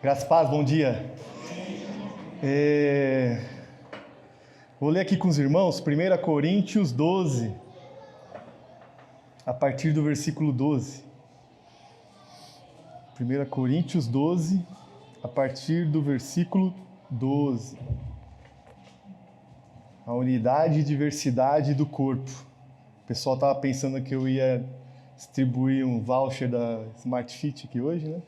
Graças a Paz, bom dia. Vou ler aqui com os irmãos 1 Coríntios 12, a partir do versículo 12. 1 Coríntios 12, a partir do versículo 12. A unidade e diversidade do corpo. O pessoal estava pensando que eu ia distribuir um voucher da Smart Fit aqui hoje, né?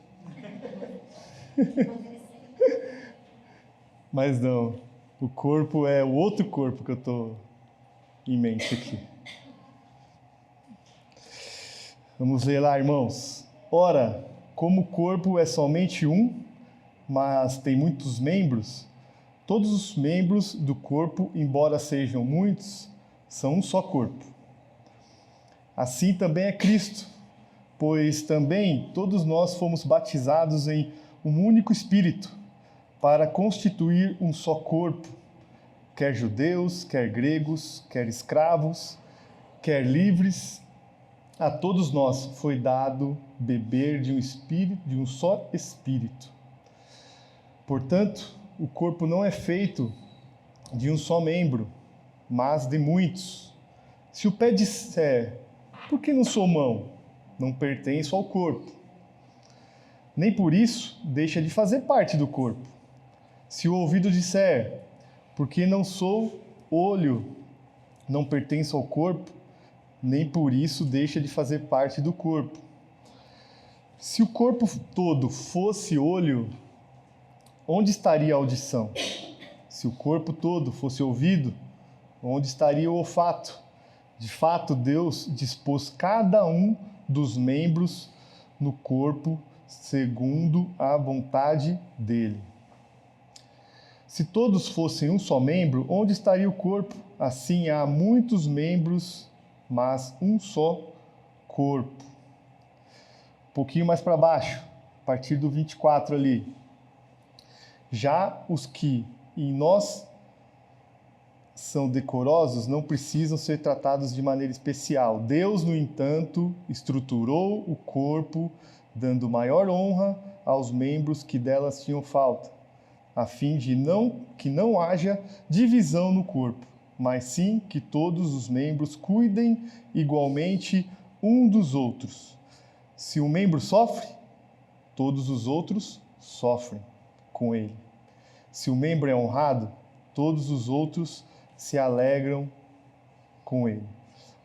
Mas não, o corpo é o outro corpo que eu estou em mente aqui. Vamos ler lá, irmãos. Ora, como o corpo é somente um, mas tem muitos membros, todos os membros do corpo, embora sejam muitos, são um só corpo. Assim também é Cristo, pois também todos nós fomos batizados em um único Espírito, para constituir um só corpo, quer judeus, quer gregos, quer escravos, quer livres. A todos nós foi dado beber de um espírito, de um só Espírito. Portanto, o corpo não é feito de um só membro, mas de muitos. Se o pé disser, por que não sou mão? Não pertenço ao corpo. Nem por isso deixa de fazer parte do corpo. Se o ouvido disser, porque não sou olho, não pertenço ao corpo, nem por isso deixa de fazer parte do corpo. Se o corpo todo fosse olho, onde estaria a audição? Se o corpo todo fosse ouvido, onde estaria o olfato? De fato, Deus dispôs cada um dos membros no corpo segundo a vontade dele. Se todos fossem um só membro, onde estaria o corpo? Assim há muitos membros, mas um só corpo. Um pouquinho mais para baixo, a partir do 24 ali. Já os que em nós são decorosos não precisam ser tratados de maneira especial. Deus, no entanto, estruturou o corpo, dando maior honra aos membros que delas tinham falta, a fim de que não haja divisão no corpo, mas sim que todos os membros cuidem igualmente um dos outros. Se um membro sofre, todos os outros sofrem com ele. Se o membro é honrado, todos os outros se alegram com ele.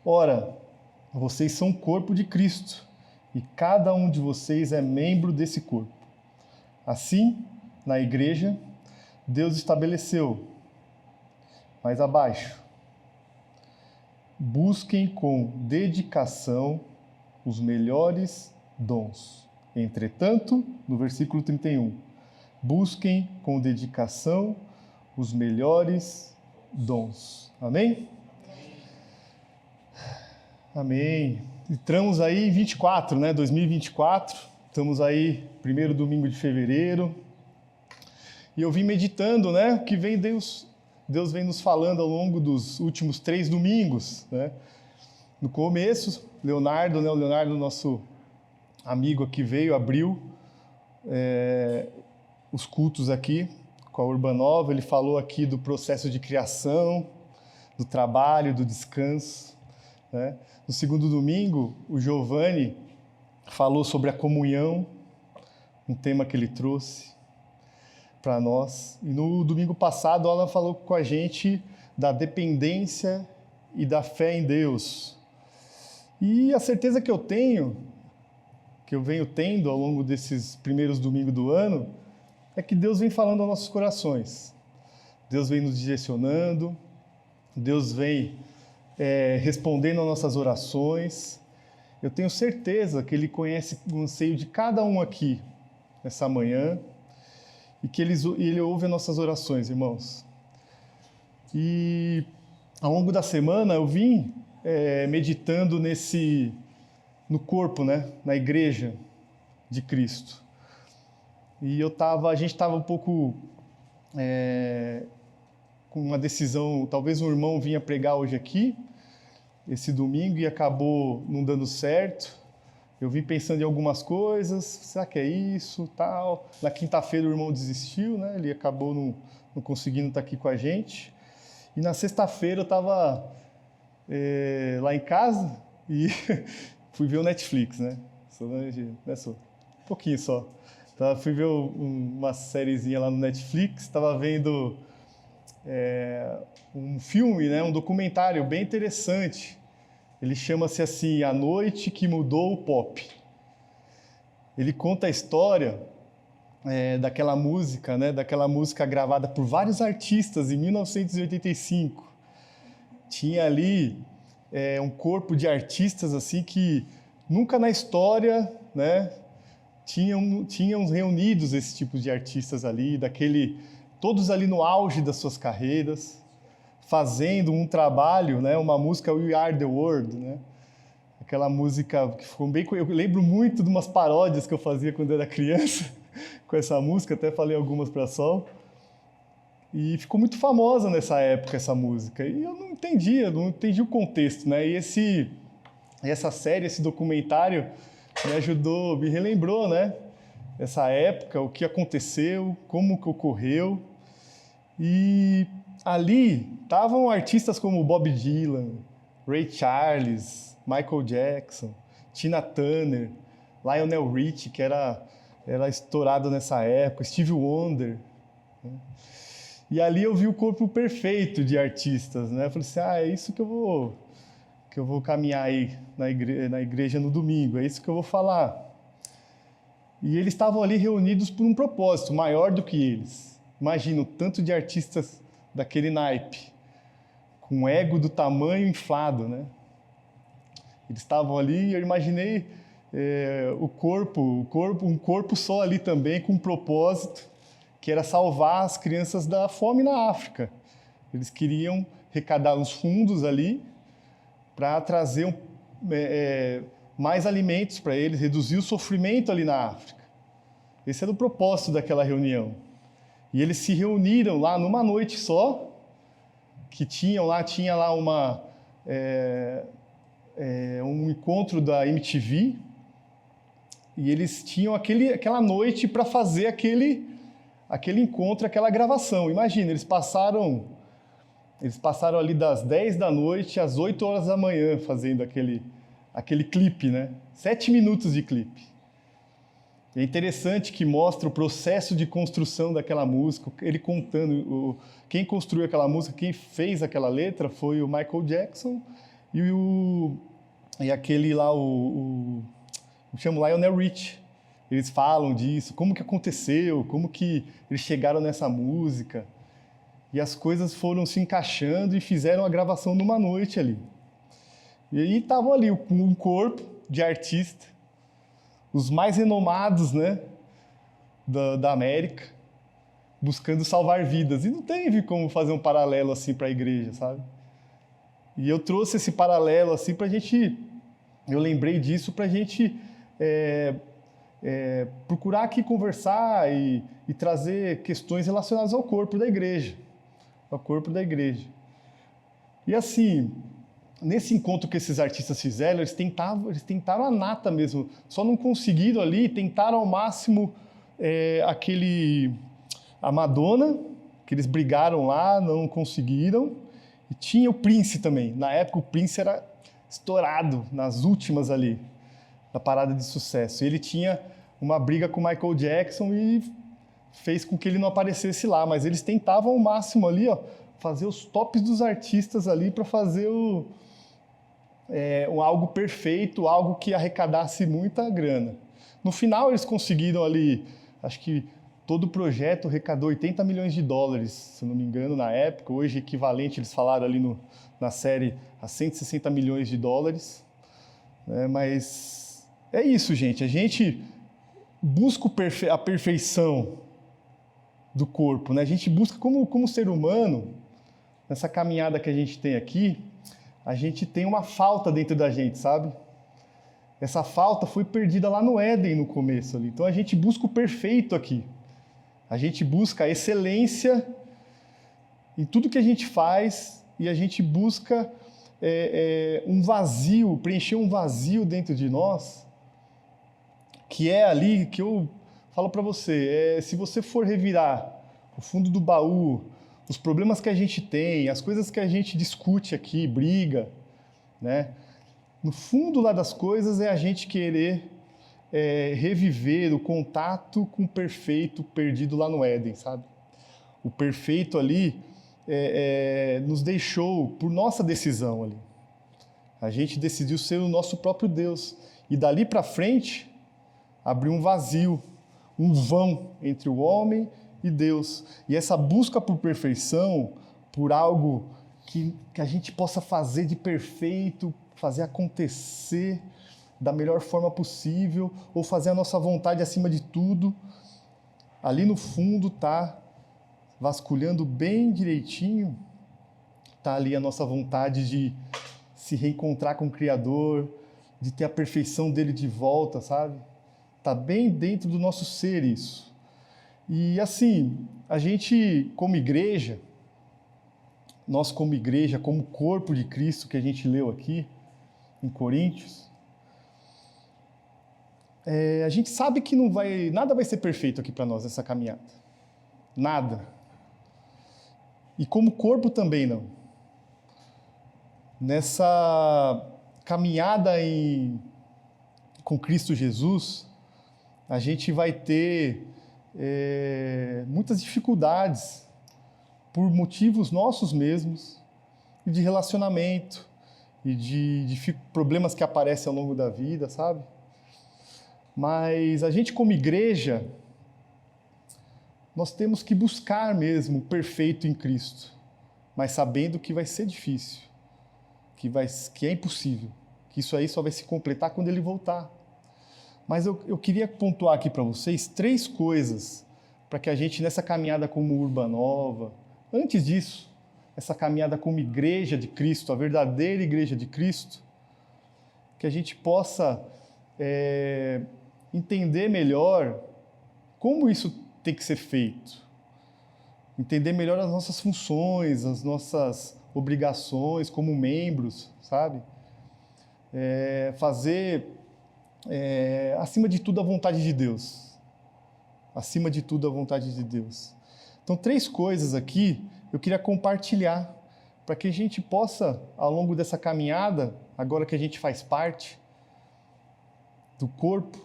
Ora, vocês são o corpo de Cristo, e cada um de vocês é membro desse corpo. Assim, na igreja, Deus estabeleceu, mais abaixo, busquem com dedicação os melhores dons. Entretanto, no versículo 31, busquem com dedicação os melhores dons. Amém? Amém. Entramos aí em 24, né? 2024. Estamos aí, primeiro domingo de fevereiro. E eu vim meditando, né? O que vem Deus vem nos falando ao longo dos últimos 3 domingos, né? No começo, Leonardo, né? O Leonardo, nosso amigo aqui, abriu os cultos aqui com a Urbanova. Ele falou aqui do processo de criação, do trabalho, do descanso, né? No segundo domingo, o Giovanni falou sobre a comunhão, um tema que ele trouxe para nós. E no domingo passado, ela falou com a gente da dependência e da fé em Deus. E a certeza que eu tenho, que eu venho tendo ao longo desses primeiros domingos do ano, é que Deus vem falando aos nossos corações. Deus vem nos direcionando, Deus vem respondendo às nossas orações. Eu tenho certeza que Ele conhece o anseio de cada um aqui nessa manhã e que Ele ouve as nossas orações, irmãos. E ao longo da semana eu vim meditando no corpo, né? Na igreja de Cristo. E a gente estava um pouco com uma decisão. Talvez um irmão vinha pregar hoje aqui, esse domingo, e acabou não dando certo. eu vim pensando em algumas coisas, será que é isso, tal. Na quinta-feira o irmão desistiu, né? Ele acabou não conseguindo estar aqui com a gente. E na sexta-feira eu estava lá em casa e fui ver o Netflix, né? Um pouquinho só. Então, fui ver uma sériezinha lá no Netflix, estava vendo um filme, né? Um documentário bem interessante. Ele chama-se assim, A Noite que Mudou o Pop. Ele conta a história daquela música, né? Daquela música gravada por vários artistas em 1985. Tinha ali um corpo de artistas assim que nunca na história, né? Tinham reunidos esse tipo de artistas ali, todos ali no auge das suas carreiras, fazendo um trabalho, né? Uma música We Are the World, né? Aquela música que ficou bem... Eu lembro muito de umas paródias que eu fazia quando era criança com essa música, até falei algumas para a Sol. E ficou muito famosa nessa época essa música. E eu não entendi o contexto, né? E essa série, esse documentário me ajudou, me relembrou, né? Essa época, o que aconteceu, como que ocorreu. E ali estavam artistas como Bob Dylan, Ray Charles, Michael Jackson, Tina Turner, Lionel Richie, que era estourado nessa época, Stevie Wonder, né? E ali eu vi o corpo perfeito de artistas, né? Eu falei assim, é isso que eu vou caminhar aí na igreja no domingo, é isso que eu vou falar. E eles estavam ali reunidos por um propósito maior do que eles. Imagina o tanto de artistas daquele naipe, com o ego do tamanho inflado, né? Eles estavam ali e eu imaginei um corpo só ali também, com um propósito, que era salvar as crianças da fome na África. Eles queriam arrecadar os fundos ali para trazer mais alimentos para eles, reduzir o sofrimento ali na África. Esse era o propósito daquela reunião. E eles se reuniram lá numa noite só, que tinha lá um encontro da MTV, e eles tinham aquela noite para fazer aquele encontro, aquela gravação. Imagina, eles passaram ali das 10 da noite às 8 horas da manhã fazendo aquele clipe, né? 7 minutos de clipe. E é interessante que mostra o processo de construção daquela música, ele contando, quem construiu aquela música, quem fez aquela letra foi o Michael Jackson e aquele lá, chama Lionel Richie. Eles falam disso, como que aconteceu, como que eles chegaram nessa música. E as coisas foram se encaixando e fizeram a gravação numa noite ali. E aí estavam ali um corpo de artista, os mais renomados, né, da América, buscando salvar vidas. E não teve como fazer um paralelo assim para a igreja, sabe? E eu trouxe esse paralelo assim para a gente... Eu lembrei disso para a gente procurar aqui conversar e trazer questões relacionadas ao corpo da igreja. Ao corpo da igreja. E assim, nesse encontro que esses artistas fizeram, eles tentaram a nata mesmo, só não conseguiram ali, tentaram ao máximo a Madonna, que eles brigaram lá, não conseguiram, e tinha o Prince também. Na época o Prince era estourado, nas últimas ali, da parada de sucesso. E ele tinha uma briga com o Michael Jackson e fez com que ele não aparecesse lá, mas eles tentavam ao máximo ali, ó, fazer os tops dos artistas ali para fazer algo perfeito, algo que arrecadasse muita grana. No final eles conseguiram ali, acho que todo o projeto arrecadou $80 milhões, se não me engano, na época. Hoje equivalente, eles falaram ali na série, a $160 milhões. Mas é isso, gente. A gente busca a perfeição do corpo, né? A gente busca, como ser humano, nessa caminhada que a gente tem aqui, a gente tem uma falta dentro da gente, sabe? Essa falta foi perdida lá no Éden, no começo ali. Então a gente busca o perfeito aqui. A gente busca a excelência em tudo que a gente faz e a gente busca um vazio, preencher um vazio dentro de nós que é ali, que eu falo para você, se você for revirar o fundo do baú, os problemas que a gente tem, as coisas que a gente discute aqui, briga, né? No fundo lá das coisas é a gente querer reviver o contato com o perfeito perdido lá no Éden, sabe? O perfeito ali nos deixou por nossa decisão ali. A gente decidiu ser o nosso próprio Deus. E dali para frente, abriu um vazio, um vão entre o homem e Deus. E essa busca por perfeição, por algo que a gente possa fazer de perfeito, fazer acontecer da melhor forma possível, ou fazer a nossa vontade acima de tudo, ali no fundo está vasculhando bem direitinho, está ali a nossa vontade de se reencontrar com o Criador, de ter a perfeição dele de volta, sabe? Está bem dentro do nosso ser isso. E assim, a gente como igreja, nós como igreja, como corpo de Cristo que a gente leu aqui em Coríntios, a gente sabe que nada vai ser perfeito aqui para nós nessa caminhada. Nada. E como corpo também não. Nessa caminhada com Cristo Jesus, a gente vai ter muitas dificuldades por motivos nossos mesmos, e de relacionamento, e de problemas que aparecem ao longo da vida, sabe? Mas a gente como igreja, nós temos que buscar mesmo o perfeito em Cristo, mas sabendo que vai ser difícil, que é impossível, que isso aí só vai se completar quando ele voltar. Mas eu queria pontuar aqui para vocês 3 coisas para que a gente, nessa caminhada como Urbanova, antes disso, essa caminhada como igreja de Cristo, a verdadeira igreja de Cristo, que a gente possa entender melhor como isso tem que ser feito, entender melhor as nossas funções, as nossas obrigações como membros, sabe? Fazer, acima de tudo, a vontade de Deus. Acima de tudo, a vontade de Deus. Então, 3 coisas aqui eu queria compartilhar para que a gente possa, ao longo dessa caminhada, agora que a gente faz parte do corpo,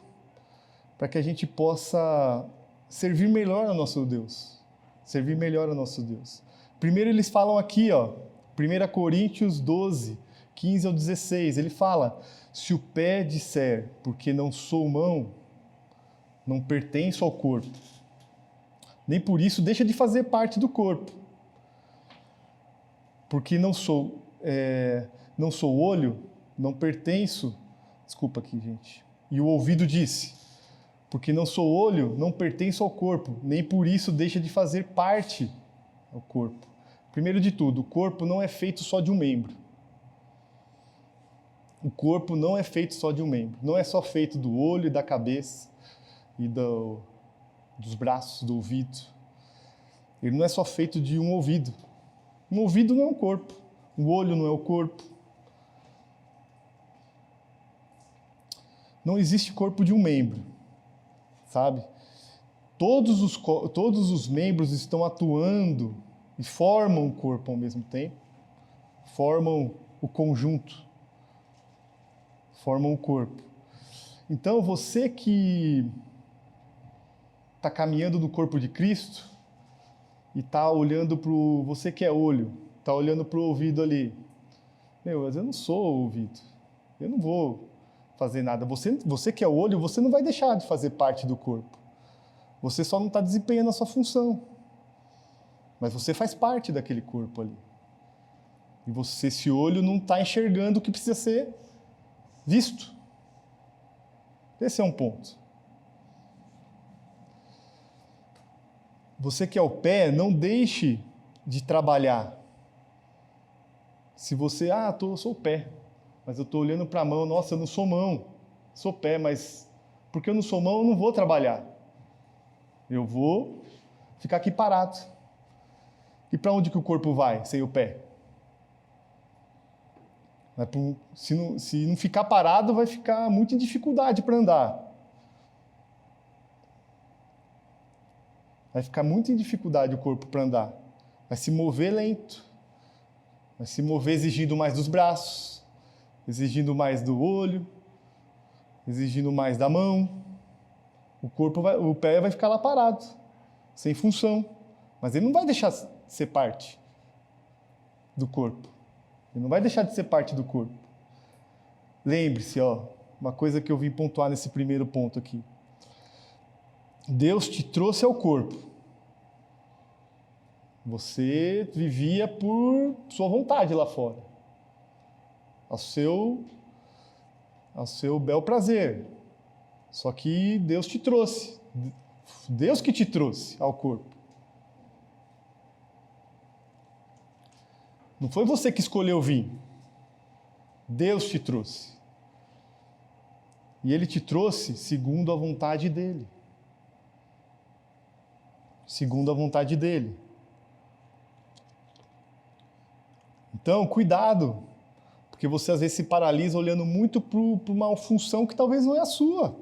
para que a gente possa servir melhor ao nosso Deus. Servir melhor ao nosso Deus. Primeiro eles falam aqui, 1 Coríntios 12, 15 ao 16, ele fala: se o pé disser, porque não sou mão, não pertenço ao corpo, nem por isso deixa de fazer parte do corpo. Porque não sou olho, não pertenço... Desculpa aqui, gente. E o ouvido disse: porque não sou olho, não pertenço ao corpo, nem por isso deixa de fazer parte ao corpo. Primeiro de tudo, o corpo não é feito só de um membro. O corpo não é feito só de um membro. Não é só feito do olho, da cabeça e dos braços, do ouvido. Ele não é só feito de um ouvido. Um ouvido não é um corpo. O olho não é o corpo. Não existe corpo de um membro, sabe? Todos os membros estão atuando e formam o corpo ao mesmo tempo, formam o conjunto, formam o corpo. Então, você que está caminhando no corpo de Cristo e está olhando para você que é olho, está olhando para o ouvido ali. Mas eu não sou o ouvido, eu não vou fazer nada. Você que é o olho, você não vai deixar de fazer parte do corpo. Você só não está desempenhando a sua função. Mas você faz parte daquele corpo ali. E você, esse olho, não está enxergando o que precisa ser visto. Esse é um ponto. Você que é o pé, não deixe de trabalhar. Se você, eu sou o pé, mas eu estou olhando para a mão, nossa, eu não sou mão, sou pé, mas porque eu não sou mão, eu não vou trabalhar. Eu vou ficar aqui parado. E para onde que o corpo vai sem o pé? Se não ficar parado, vai ficar muita dificuldade para andar. Vai ficar muito em dificuldade o corpo para andar. Vai se mover lento. Vai se mover exigindo mais dos braços, exigindo mais do olho, exigindo mais da mão. O pé vai ficar lá parado, sem função. Mas ele não vai deixar de ser parte do corpo. Ele não vai deixar de ser parte do corpo. Lembre-se, uma coisa que eu vim pontuar nesse primeiro ponto aqui. Deus te trouxe ao corpo. Você vivia por sua vontade lá fora. Ao seu bel prazer. Só que Deus te trouxe. Deus que te trouxe ao corpo. Não foi você que escolheu vir. Deus te trouxe. E Ele te trouxe segundo a vontade dEle. Segundo a vontade dEle. Então, cuidado. Porque você às vezes se paralisa olhando muito para uma função que talvez não é a sua.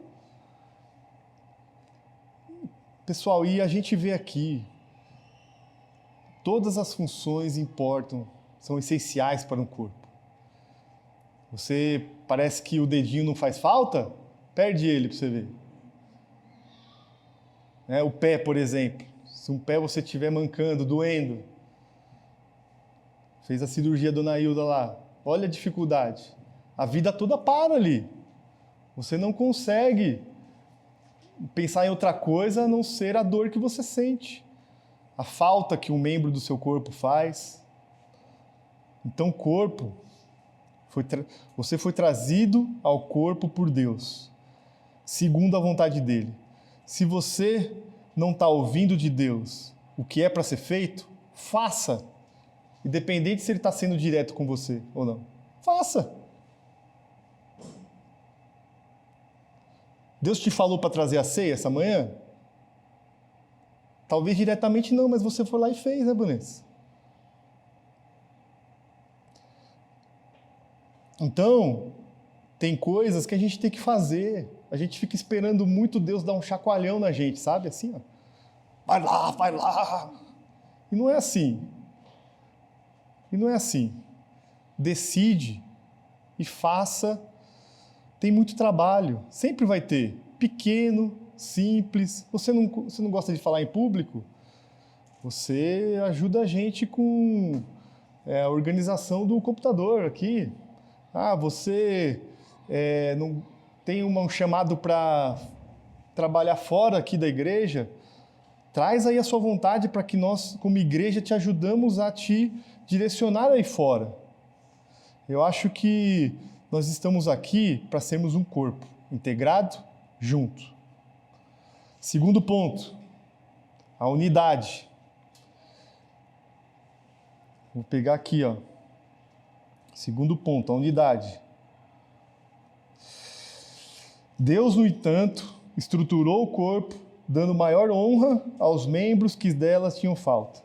Pessoal, e a gente vê aqui, todas as funções importam, são essenciais para um corpo. Você parece que o dedinho não faz falta? Perde ele para você ver. O pé, por exemplo. Se um pé você estiver mancando, doendo, fez a cirurgia da Dona Hilda lá, olha a dificuldade. A vida toda para ali. Você não consegue pensar em outra coisa a não ser a dor que você sente. A falta que um membro do seu corpo faz. Então, corpo, você foi trazido ao corpo por Deus, segundo a vontade dEle. Se você não está ouvindo de Deus o que é para ser feito, faça. Independente se Ele está sendo direto com você ou não. Faça. Deus te falou para trazer a ceia essa manhã? Talvez diretamente não, mas você foi lá e fez, né, Vanessa? Então, tem coisas que a gente tem que fazer. A gente fica esperando muito Deus dar um chacoalhão na gente, sabe? Assim, vai lá, vai lá. E não é assim. Decide e faça. Tem muito trabalho. Sempre vai ter. Pequeno, simples. Você não gosta de falar em público? Você ajuda a gente com a organização do computador aqui. Você não tem um chamado para trabalhar fora aqui da igreja? Traz aí a sua vontade para que nós, como igreja, te ajudamos a te direcionar aí fora. Eu acho que nós estamos aqui para sermos um corpo, integrado, junto. Segundo ponto, a unidade. Vou pegar aqui, Segundo ponto, a unidade. Deus, no entanto, estruturou o corpo, dando maior honra aos membros que delas tinham falta,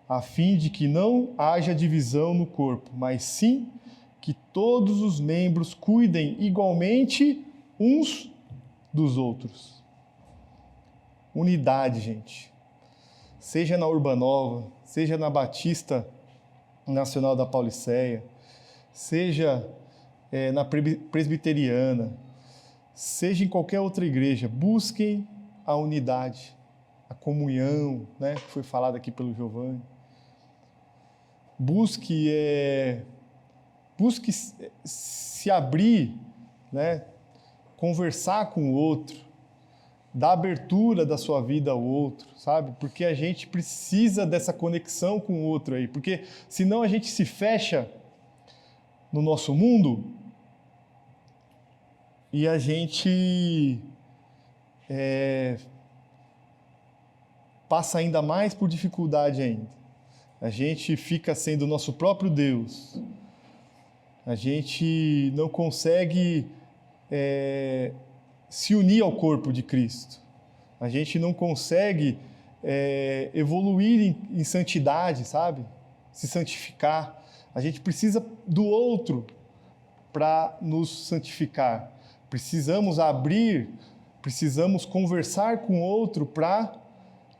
a fim de que não haja divisão no corpo, mas sim que todos os membros cuidem igualmente uns dos outros. Unidade, gente. Seja na Urbanova, seja na Batista Nacional da Pauliceia, seja na Presbiteriana, seja em qualquer outra igreja, busquem a unidade, a comunhão, que foi falado aqui pelo Giovanni. Busque se abrir, conversar com o outro, dar abertura da sua vida ao outro, sabe? Porque a gente precisa dessa conexão com o outro aí, porque senão a gente se fecha no nosso mundo e a gente passa ainda mais por dificuldade ainda. A gente fica sendo o nosso próprio Deus. A gente não consegue se unir ao corpo de Cristo. A gente não consegue evoluir em santidade, sabe? Se santificar. A gente precisa do outro para nos santificar. Precisamos conversar com o outro para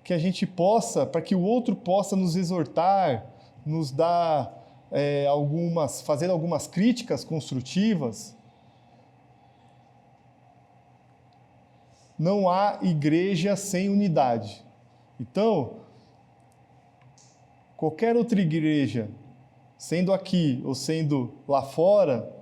que a gente possa, para que o outro possa nos exortar, nos dar fazer algumas críticas construtivas. Não há igreja sem unidade. Então, qualquer outra igreja, sendo aqui ou sendo lá fora,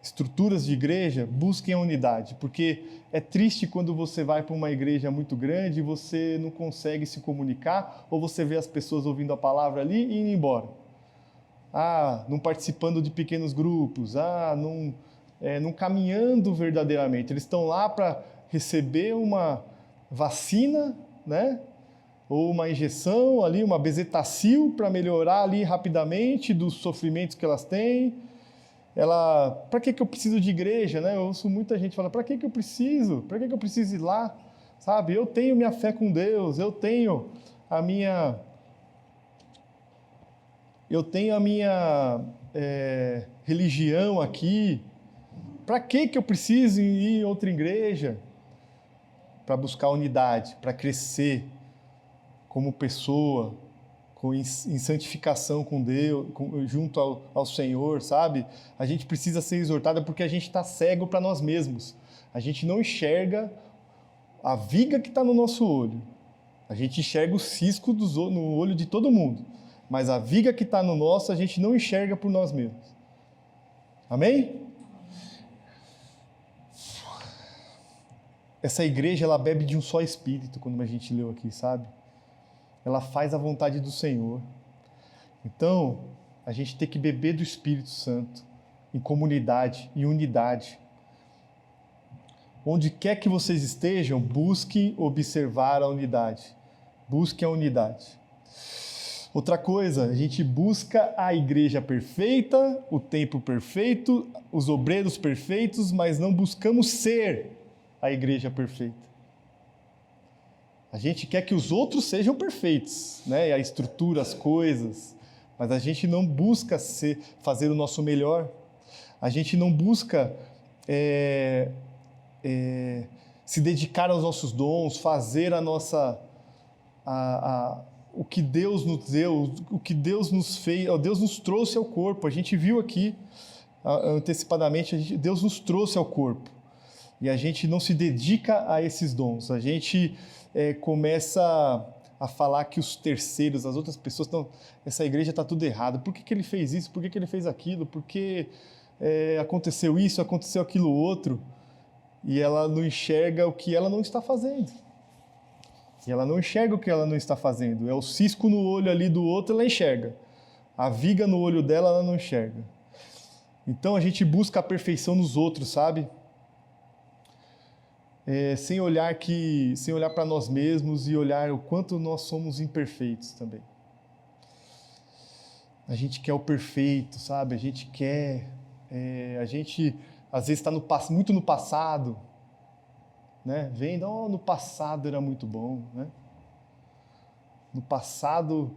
estruturas de igreja, busquem a unidade, porque é triste quando você vai para uma igreja muito grande e você não consegue se comunicar, ou você vê as pessoas ouvindo a palavra ali e indo embora. Não participando de pequenos grupos, não caminhando verdadeiramente. Eles estão lá para receber uma vacina, né? Ou uma injeção ali, uma bezetacil para melhorar ali rapidamente dos sofrimentos que elas têm. Para que eu preciso de igreja, né? Eu ouço muita gente falar, para que eu preciso? Para que eu preciso ir lá? Sabe? Eu tenho minha fé com Deus, eu tenho a minha religião aqui. Para que eu preciso ir em outra igreja? Para buscar unidade, para crescer como pessoa, em santificação com Deus, junto ao Senhor, sabe? A gente precisa ser exortado porque a gente está cego para nós mesmos. A gente não enxerga a viga que está no nosso olho. A gente enxerga o cisco no olho de todo mundo. Mas a viga que está no nosso, a gente não enxerga por nós mesmos. Amém? Essa igreja, ela bebe de um só espírito, como a gente leu aqui, sabe? Ela faz a vontade do Senhor. Então, a gente tem que beber do Espírito Santo, em comunidade, em unidade. Onde quer que vocês estejam, busquem observar a unidade. Busquem a unidade. Outra coisa, a gente busca a igreja perfeita, o templo perfeito, os obreiros perfeitos, mas não buscamos ser a igreja perfeita. A gente quer que os outros sejam perfeitos, né? A estrutura, as coisas, mas a gente não busca fazer o nosso melhor. A gente não busca se dedicar aos nossos dons, fazer o que Deus nos deu, o que Deus nos fez, Deus nos trouxe ao corpo. A gente viu aqui antecipadamente, Deus nos trouxe ao corpo. E a gente não se dedica a esses dons. A gente começa a falar que os terceiros, as outras pessoas, essa igreja está tudo errado. Por que ele fez isso? Por que ele fez aquilo? Por que aconteceu isso, aconteceu aquilo outro? E ela não enxerga o que ela não está fazendo. E ela não enxerga o que ela não está fazendo. É o cisco no olho ali do outro, ela enxerga. A viga no olho dela, ela não enxerga. Então a gente busca a perfeição nos outros, sabe? Sem olhar para nós mesmos e olhar o quanto nós somos imperfeitos também. A gente quer o perfeito, sabe? A gente às vezes está muito no passado, né? Vendo, no passado era muito bom, né? No passado,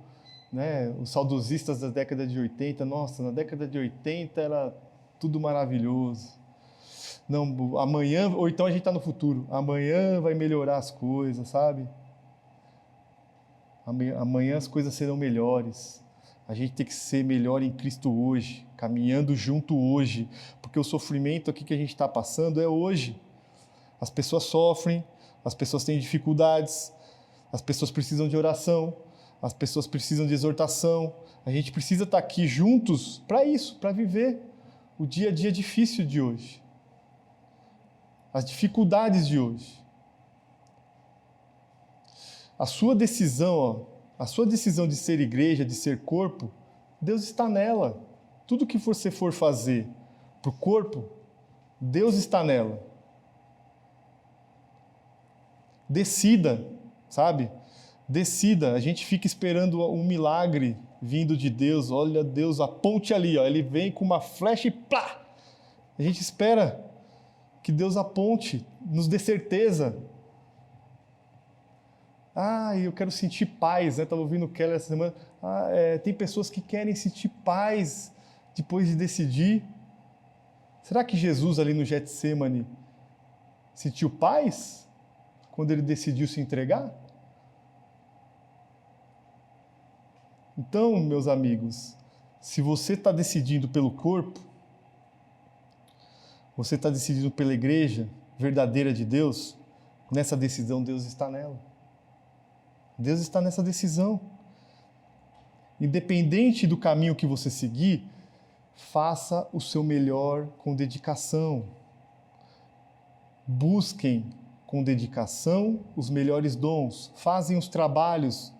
né? Os saudosistas da década de 80, nossa, na década de 80 era tudo maravilhoso. Não, amanhã, ou então a gente está no futuro, amanhã vai melhorar as coisas, sabe? Amanhã as coisas serão melhores. A gente tem que ser melhor em Cristo hoje, caminhando junto hoje, porque o sofrimento aqui que a gente está passando é hoje. As pessoas sofrem, as pessoas têm dificuldades, as pessoas precisam de oração, as pessoas precisam de exortação. A gente precisa estar aqui juntos para isso, para viver o dia a dia difícil de hoje. As dificuldades de hoje. A sua decisão de ser igreja, de ser corpo, Deus está nela. Tudo que você for fazer para o corpo, Deus está nela. Decida, sabe? Decida. A gente fica esperando um milagre vindo de Deus. Olha, Deus, a ponte ali, ele vem com uma flecha e plá! A gente espera que Deus aponte, nos dê certeza. Eu quero sentir paz, né? Estava ouvindo o Keller essa semana. Tem pessoas que querem sentir paz depois de decidir. Será que Jesus ali no Getsemane sentiu paz quando ele decidiu se entregar? Então, meus amigos, se você está decidindo pelo corpo, você está decidindo pela igreja verdadeira de Deus, nessa decisão Deus está nela. Deus está nessa decisão. Independente do caminho que você seguir, faça o seu melhor com dedicação. Busquem com dedicação os melhores dons. Fazem os trabalhos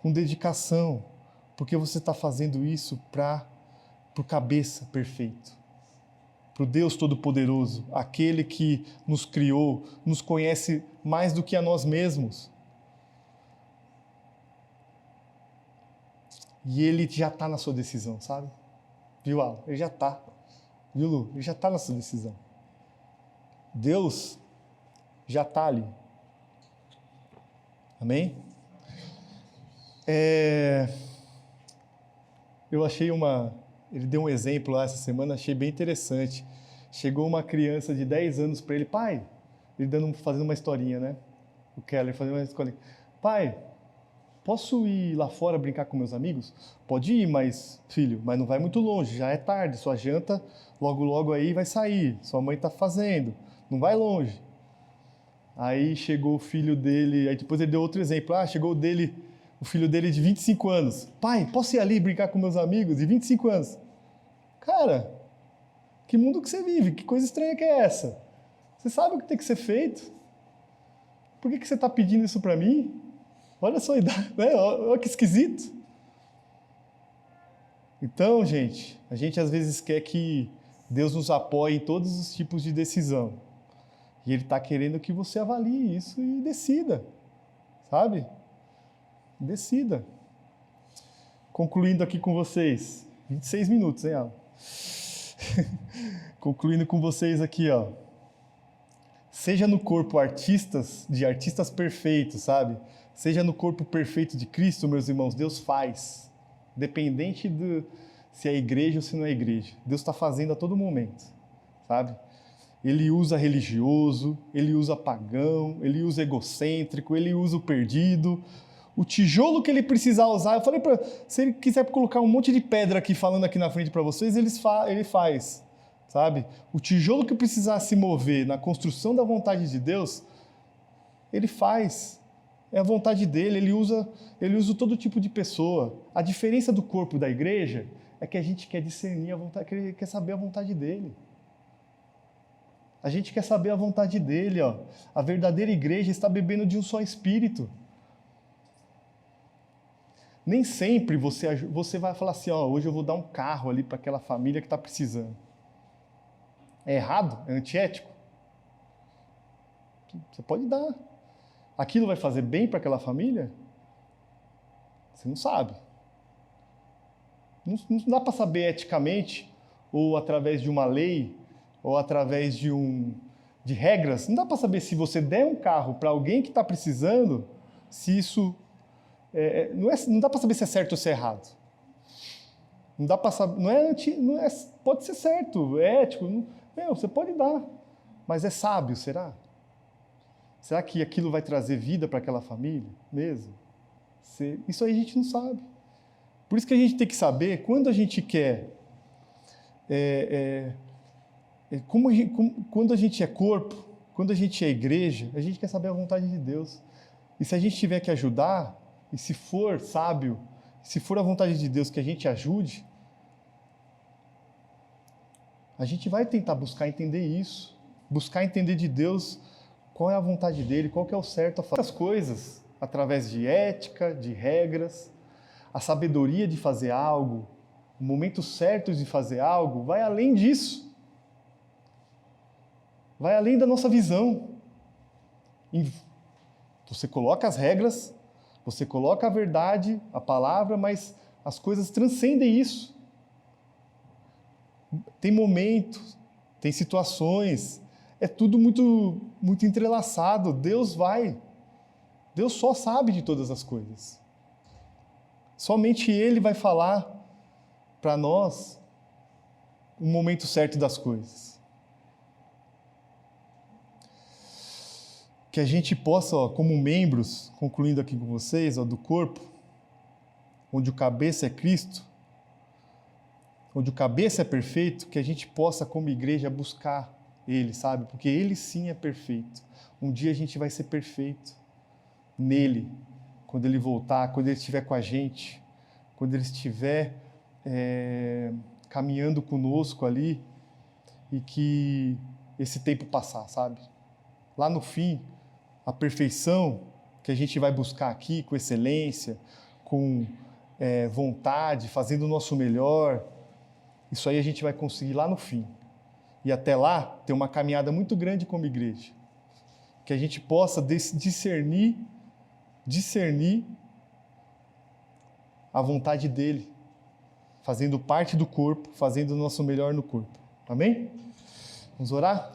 com dedicação, porque você está fazendo isso para o cabeça perfeito, para o Deus Todo-Poderoso, aquele que nos criou, nos conhece mais do que a nós mesmos. E Ele já está na sua decisão, sabe? Viu, Alan? Ele já está. Viu, Lu? Ele já está na sua decisão. Deus já está ali. Amém? Eu achei Ele deu um exemplo lá essa semana, achei bem interessante. Chegou uma criança de 10 anos para ele, pai, ele fazendo uma historinha, né? O Keller fazendo uma historinha. Pai, posso ir lá fora brincar com meus amigos? Pode ir, mas, filho, mas não vai muito longe, já é tarde, sua janta logo aí vai sair, sua mãe está fazendo, não vai longe. Aí chegou o filho dele, aí depois ele deu outro exemplo, chegou o filho dele de 25 anos. Pai, posso ir ali brincar com meus amigos de 25 anos? Cara, que mundo que você vive? Que coisa estranha que é essa? Você sabe o que tem que ser feito? Por que você está pedindo isso para mim? Olha só a idade, né? Olha que esquisito. Então, a gente às vezes quer que Deus nos apoie em todos os tipos de decisão. E Ele está querendo que você avalie isso e decida, sabe? Decida. Concluindo aqui com vocês, 26 minutos, hein, Alan? Concluindo com vocês aqui, ó. Seja no corpo artistas perfeitos, sabe? Seja no corpo perfeito de Cristo, meus irmãos, Deus faz. Independente se é igreja ou se não é igreja. Deus está fazendo a todo momento, sabe? Ele usa religioso, ele usa pagão, ele usa egocêntrico, ele usa o perdido. O tijolo que ele precisar usar, eu falei para se ele quiser colocar um monte de pedra aqui falando aqui na frente para vocês, ele faz, sabe? O tijolo que precisar se mover na construção da vontade de Deus, ele faz. É a vontade dele, ele usa todo tipo de pessoa. A diferença do corpo da igreja é que a gente quer discernir a vontade, quer saber a vontade dele. A gente quer saber a vontade dele, ó. A verdadeira igreja está bebendo de um só espírito. Nem sempre você vai falar assim, ó, hoje eu vou dar um carro ali para aquela família que está precisando. É errado? É antiético? Você pode dar. Aquilo vai fazer bem para aquela família? Você não sabe. Não dá para saber eticamente, ou através de uma lei, ou através de regras. Não dá para saber se você der um carro para alguém que está precisando, se isso... não dá para saber se é certo ou se é errado. Não dá para saber, pode ser certo, é ético, você pode dar, mas é sábio, será? Será que aquilo vai trazer vida para aquela família mesmo? Isso aí a gente não sabe. Por isso que a gente tem que saber, quando a gente quer, quando a gente é corpo, quando a gente é igreja, a gente quer saber a vontade de Deus. E se a gente tiver que ajudar, e se for sábio, se for a vontade de Deus que a gente ajude, a gente vai tentar buscar entender isso, buscar entender de Deus qual é a vontade dele, qual que é o certo a fazer as coisas, através de ética, de regras, a sabedoria de fazer algo, o momento certo de fazer algo, vai além disso. Vai além da nossa visão. Você coloca as regras, você coloca a verdade, a palavra, mas as coisas transcendem isso. Tem momentos, tem situações, é tudo muito, muito entrelaçado. Deus só sabe de todas as coisas. Somente Ele vai falar para nós o momento certo das coisas. Que a gente possa, como membros, concluindo aqui com vocês, do corpo, onde o cabeça é Cristo, onde o cabeça é perfeito, que a gente possa, como igreja, buscar Ele, sabe? Porque Ele sim é perfeito. Um dia a gente vai ser perfeito nele, quando Ele voltar, quando Ele estiver com a gente, quando Ele estiver caminhando conosco ali, e que esse tempo passar, sabe? Lá no fim, a perfeição que a gente vai buscar aqui, com excelência, com vontade, fazendo o nosso melhor, isso aí a gente vai conseguir lá no fim. E até lá, ter uma caminhada muito grande como igreja. Que a gente possa discernir a vontade dele, fazendo parte do corpo, fazendo o nosso melhor no corpo. Amém? Vamos orar?